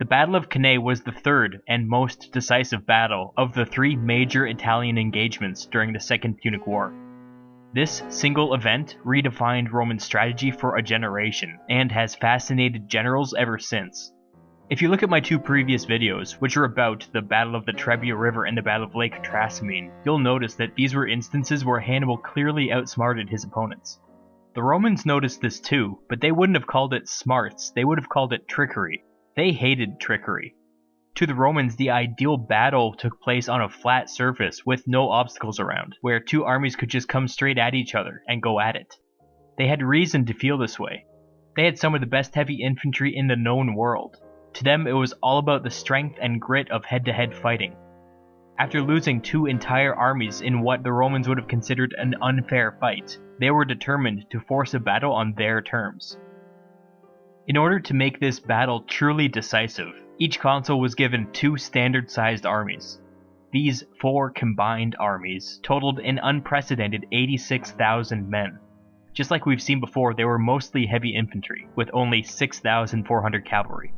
Battle of Cannae was the third and most decisive battle of the three major Italian engagements during the Second Punic War. This single event redefined Roman strategy for a generation, and has fascinated generals ever since. If you look at my two previous videos, which are about the Battle of the Trebia River and the Battle of Lake Trasimene, you'll notice that these were instances where Hannibal clearly outsmarted his opponents. The Romans noticed this too, but they wouldn't have called it smarts, they would have called it trickery. They hated trickery. To the Romans, the ideal battle took place on a flat surface with no obstacles around, where two armies could just come straight at each other and go at it. They had reason to feel this way. They had some of the best heavy infantry in the known world. To them, it was all about the strength and grit of head-to-head fighting. After losing two entire armies in what the Romans would have considered an unfair fight, they were determined to force a battle on their terms. In order to make this battle truly decisive, each consul was given two standard-sized armies. These four combined armies totaled an unprecedented 86,000 men. Just like we've seen before, they were mostly heavy infantry, with only 6,400 cavalry.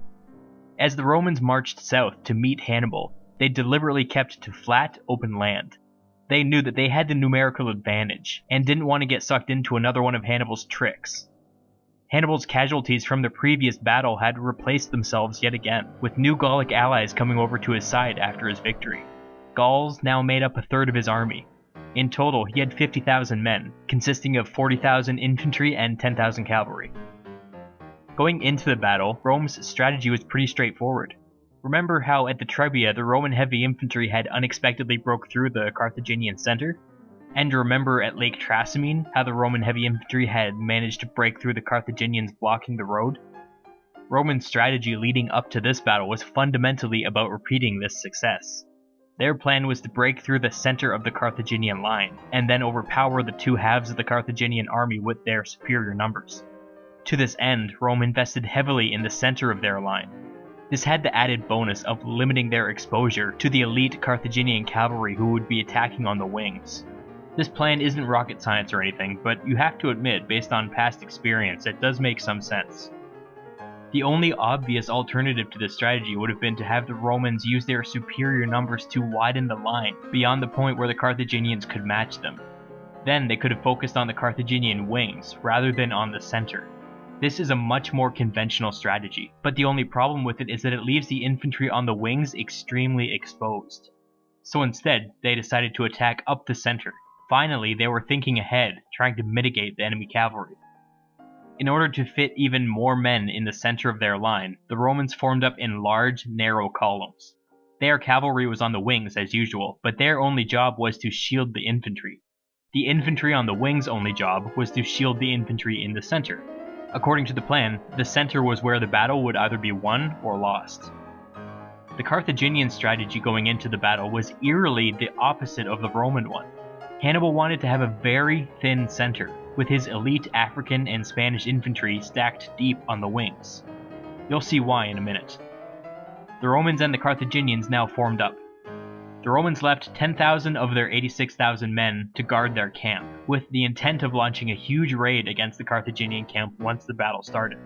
As the Romans marched south to meet Hannibal, they deliberately kept to flat, open land. They knew that they had the numerical advantage, and didn't want to get sucked into another one of Hannibal's tricks. Hannibal's casualties from the previous battle had replaced themselves yet again, with new Gallic allies coming over to his side after his victory. Gauls now made up a third of his army. In total, he had 50,000 men, consisting of 40,000 infantry and 10,000 cavalry. Going into the battle, Rome's strategy was pretty straightforward. Remember how at the Trebia the Roman heavy infantry had unexpectedly broke through the Carthaginian center? And remember at Lake Trasimene how the Roman heavy infantry had managed to break through the Carthaginians blocking the road? Roman strategy leading up to this battle was fundamentally about repeating this success. Their plan was to break through the center of the Carthaginian line, and then overpower the two halves of the Carthaginian army with their superior numbers. To this end, Rome invested heavily in the center of their line. This had the added bonus of limiting their exposure to the elite Carthaginian cavalry who would be attacking on the wings. This plan isn't rocket science or anything, but you have to admit, based on past experience, it does make some sense. The only obvious alternative to this strategy would have been to have the Romans use their superior numbers to widen the line beyond the point where the Carthaginians could match them. Then they could have focused on the Carthaginian wings rather than on the center. This is a much more conventional strategy, but the only problem with it is that it leaves the infantry on the wings extremely exposed. So instead, they decided to attack up the center. Finally, they were thinking ahead, trying to mitigate the enemy cavalry. In order to fit even more men in the center of their line, the Romans formed up in large, narrow columns. Their cavalry was on the wings as usual, but their only job was to shield the infantry. The infantry on the wings' only job was to shield the infantry in the center. According to the plan, the center was where the battle would either be won or lost. The Carthaginian strategy going into the battle was eerily the opposite of the Roman one. Hannibal wanted to have a very thin center, with his elite African and Spanish infantry stacked deep on the wings. You'll see why in a minute. The Romans and the Carthaginians now formed up. The Romans left 10,000 of their 86,000 men to guard their camp, with the intent of launching a huge raid against the Carthaginian camp once the battle started.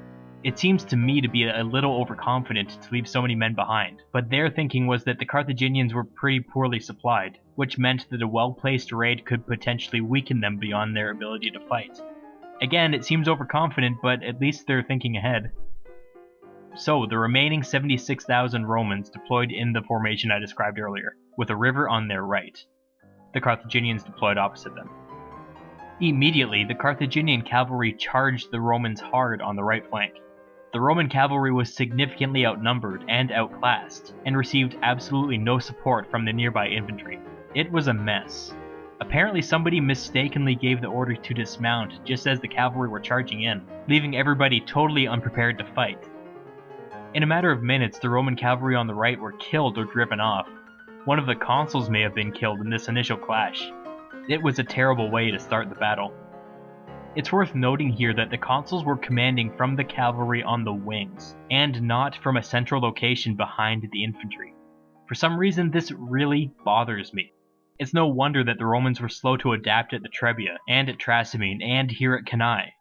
It seems to me to be a little overconfident to leave so many men behind, but their thinking was that the Carthaginians were pretty poorly supplied, which meant that a well-placed raid could potentially weaken them beyond their ability to fight. Again, it seems overconfident, but at least they're thinking ahead. So, the remaining 76,000 Romans deployed in the formation I described earlier, with a river on their right. The Carthaginians deployed opposite them. Immediately, the Carthaginian cavalry charged the Romans hard on the right flank. The Roman cavalry was significantly outnumbered and outclassed, and received absolutely no support from the nearby infantry. It was a mess. Apparently somebody mistakenly gave the order to dismount just as the cavalry were charging in, leaving everybody totally unprepared to fight. In a matter of minutes, the Roman cavalry on the right were killed or driven off. One of the consuls may have been killed in this initial clash. It was a terrible way to start the battle. It's worth noting here that the consuls were commanding from the cavalry on the wings, and not from a central location behind the infantry. For some reason, this really bothers me. It's no wonder that the Romans were slow to adapt at the Trebia, and at Trasimene, and here at Cannae.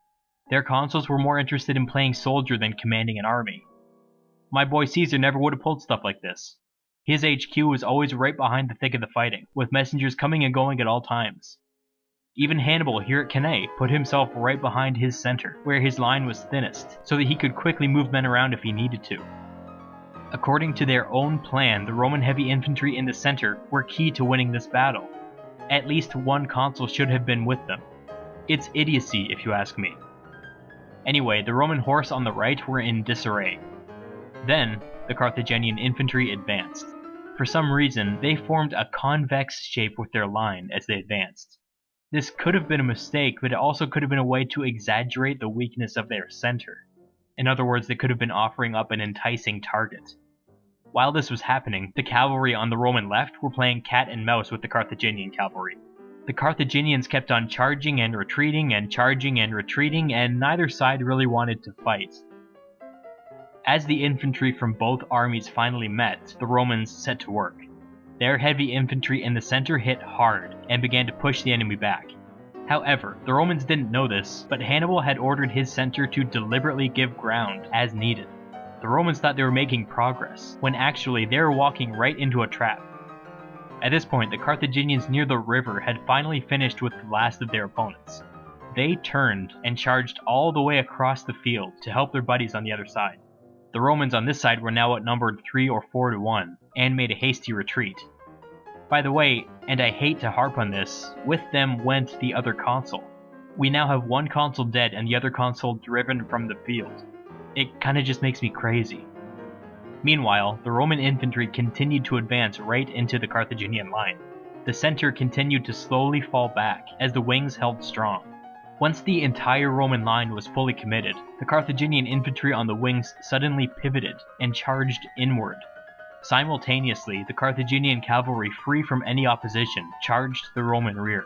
Their consuls were more interested in playing soldier than commanding an army. My boy Caesar never would have pulled stuff like this. His HQ was always right behind the thick of the fighting, with messengers coming and going at all times. Even Hannibal here at Cannae put himself right behind his center, where his line was thinnest, so that he could quickly move men around if he needed to. According to their own plan, the Roman heavy infantry in the center were key to winning this battle. At least one consul should have been with them. It's idiocy, if you ask me. Anyway, the Roman horse on the right were in disarray. Then, the Carthaginian infantry advanced. For some reason, they formed a convex shape with their line as they advanced. This could have been a mistake, but it also could have been a way to exaggerate the weakness of their center. In other words, they could have been offering up an enticing target. While this was happening, the cavalry on the Roman left were playing cat and mouse with the Carthaginian cavalry. The Carthaginians kept on charging and retreating and charging and retreating, and neither side really wanted to fight. As the infantry from both armies finally met, the Romans set to work. Their heavy infantry in the center hit hard and began to push the enemy back. However, the Romans didn't know this, but Hannibal had ordered his center to deliberately give ground as needed. The Romans thought they were making progress, when actually they were walking right into a trap. At this point, the Carthaginians near the river had finally finished with the last of their opponents. They turned and charged all the way across the field to help their buddies on the other side. The Romans on this side were now outnumbered 3 or 4 to 1, and made a hasty retreat. By the way, and I hate to harp on this, with them went the other consul. We now have one consul dead and the other consul driven from the field. It kinda just makes me crazy. Meanwhile, the Roman infantry continued to advance right into the Carthaginian line. The center continued to slowly fall back as the wings held strong. Once the entire Roman line was fully committed, the Carthaginian infantry on the wings suddenly pivoted and charged inward. Simultaneously, the Carthaginian cavalry, free from any opposition, charged the Roman rear.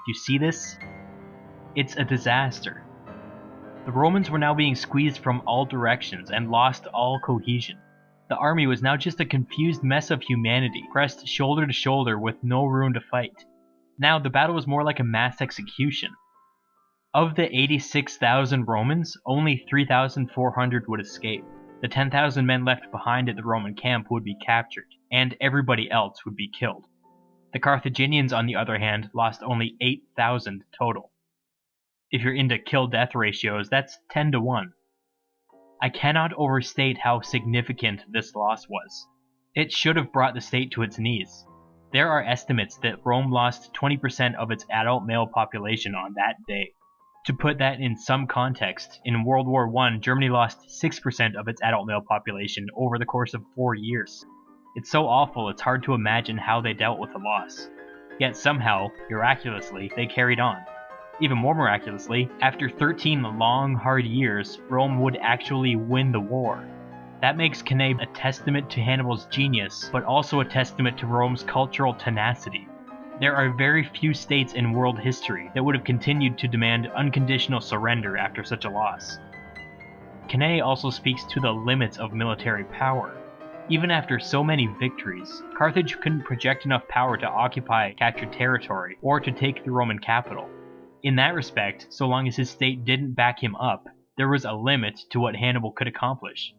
You see this? It's a disaster. The Romans were now being squeezed from all directions and lost all cohesion. The army was now just a confused mess of humanity, pressed shoulder to shoulder with no room to fight. Now the battle was more like a mass execution. Of the 86,000 Romans, only 3,400 would escape. The 10,000 men left behind at the Roman camp would be captured, and everybody else would be killed. The Carthaginians, on the other hand, lost only 8,000 total. If you're into kill-death ratios, that's 10 to 1. I cannot overstate how significant this loss was. It should have brought the state to its knees. There are estimates that Rome lost 20% of its adult male population on that day. To put that in some context, in World War I, Germany lost 6% of its adult male population over the course of 4 years. It's so awful it's hard to imagine how they dealt with the loss. Yet somehow, miraculously, they carried on. Even more miraculously, after 13 long, hard years, Rome would actually win the war. That makes Cannae a testament to Hannibal's genius, but also a testament to Rome's cultural tenacity. There are very few states in world history that would have continued to demand unconditional surrender after such a loss. Cannae also speaks to the limits of military power. Even after so many victories, Carthage couldn't project enough power to occupy captured territory or to take the Roman capital. In that respect, so long as his state didn't back him up, there was a limit to what Hannibal could accomplish.